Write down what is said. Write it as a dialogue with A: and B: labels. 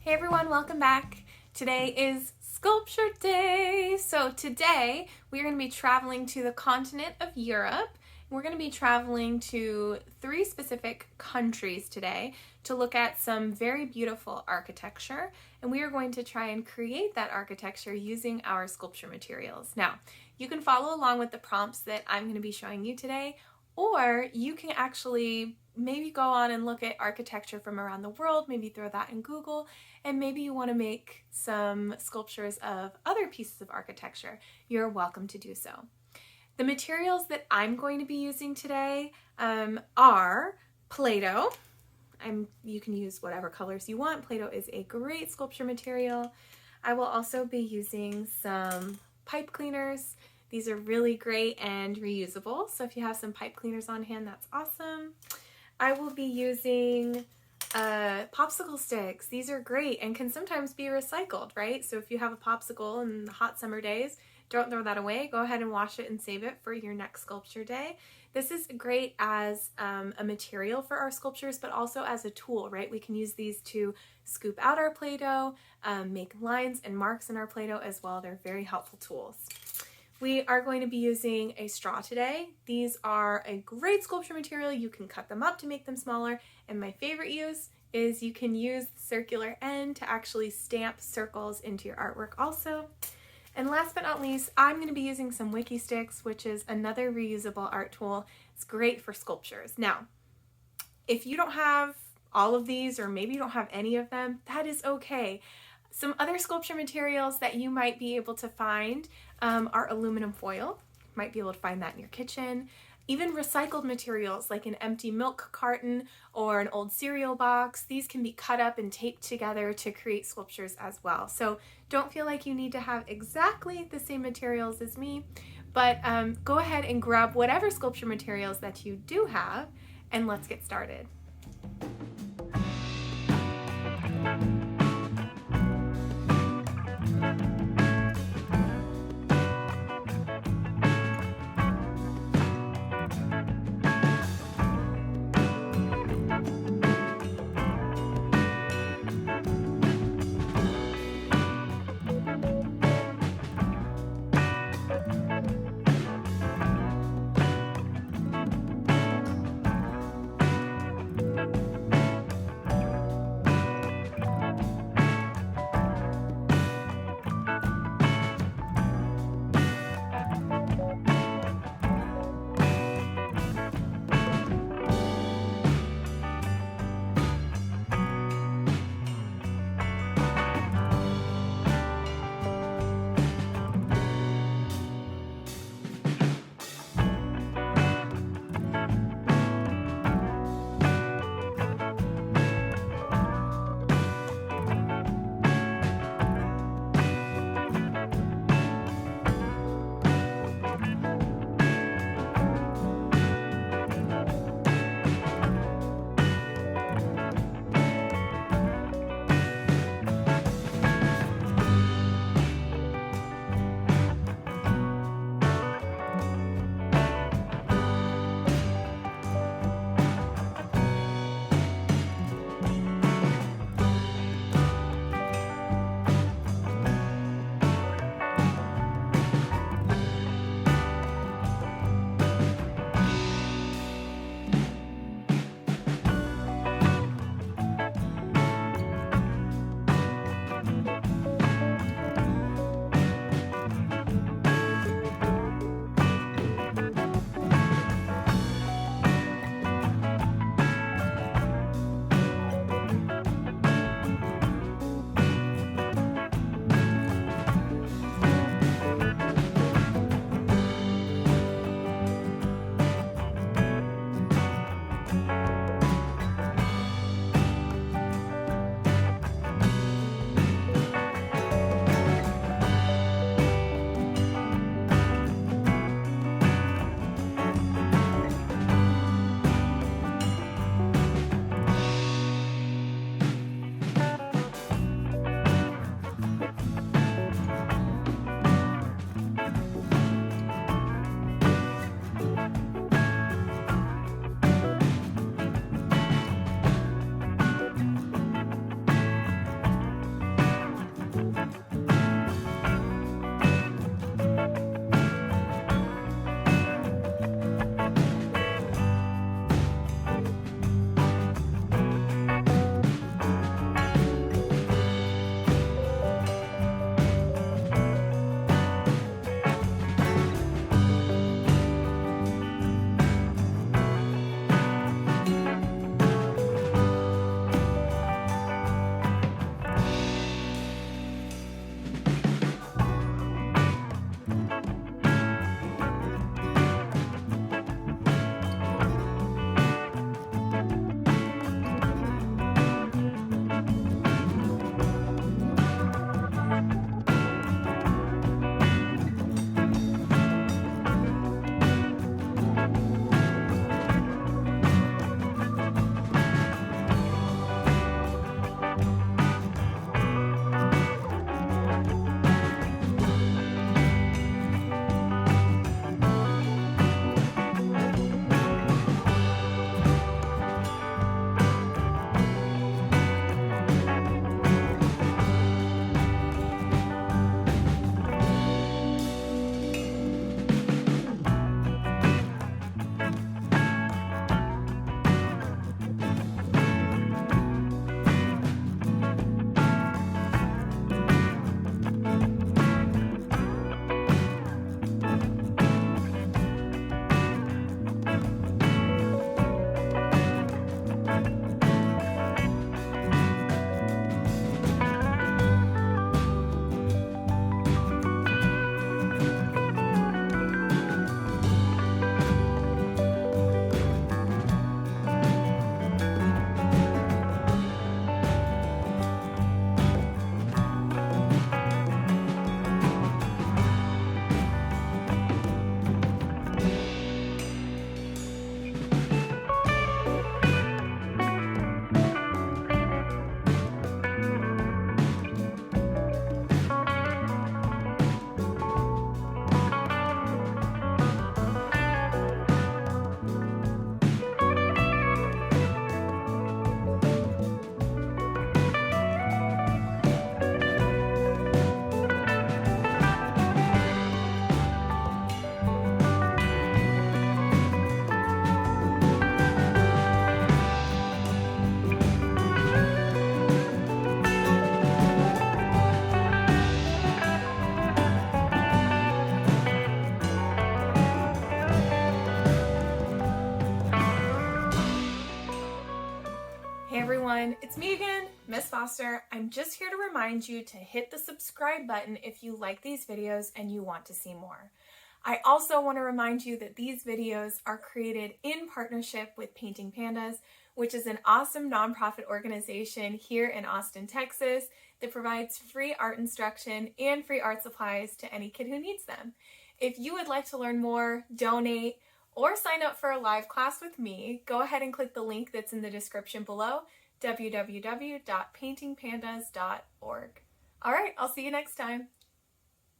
A: Hey everyone, welcome back. Today is Sculpture Day. So today we're going to be traveling to the continent of Europe. We're going to be traveling to 3 specific countries today to look at some very beautiful architecture, and we are going to try and create that architecture using our sculpture materials. Now, you can follow along with the prompts that I'm going to be showing you today, or you can actually maybe go on and look at architecture from around the world, maybe throw that in Google, and maybe you want to make some sculptures of other pieces of architecture. You're welcome to do so. The materials that I'm going to be using today are Play-Doh. You can use whatever colors you want. Play-Doh is a great sculpture material. I will also be using some pipe cleaners. These are really great and reusable, so if you have some pipe cleaners on hand, that's awesome. I will be using popsicle sticks. These are great and can sometimes be recycled, right? So if you have a popsicle in the hot summer days, don't throw that away. Go ahead and wash it and save it for your next sculpture day. This is great as a material for our sculptures, but also as a tool, right? We can use these to scoop out our Play-Doh, make lines and marks in our Play-Doh as well. They're very helpful tools. We are going to be using a straw today. These are a great sculpture material. You can cut them up to make them smaller, and my favorite use is you can use the circular end to actually stamp circles into your artwork also. And last but not least, I'm going to be using some Wiki Sticks, which is another reusable art tool. It's great for sculptures. Now, if you don't have all of these, or maybe you don't have any of them, that is okay. Some other sculpture materials that you might be able to find are aluminum foil. You might be able to find that in your kitchen. Even recycled materials like an empty milk carton or an old cereal box. These can be cut up and taped together to create sculptures as well. So don't feel like you need to have exactly the same materials as me, but go ahead and grab whatever sculpture materials that you do have, and let's get started. everyone, it's me again, Miss Foster. I'm just here to remind you to hit the subscribe button if you like these videos and you want to see more. I also want to remind you that these videos are created in partnership with Painting Pandas, which is an awesome nonprofit organization here in Austin, Texas that provides free art instruction and free art supplies to any kid who needs them. If you would like to learn more, donate, or sign up for a live class with me, go ahead and click the link that's in the description below, www.paintingpandas.org. All right, I'll see you next time.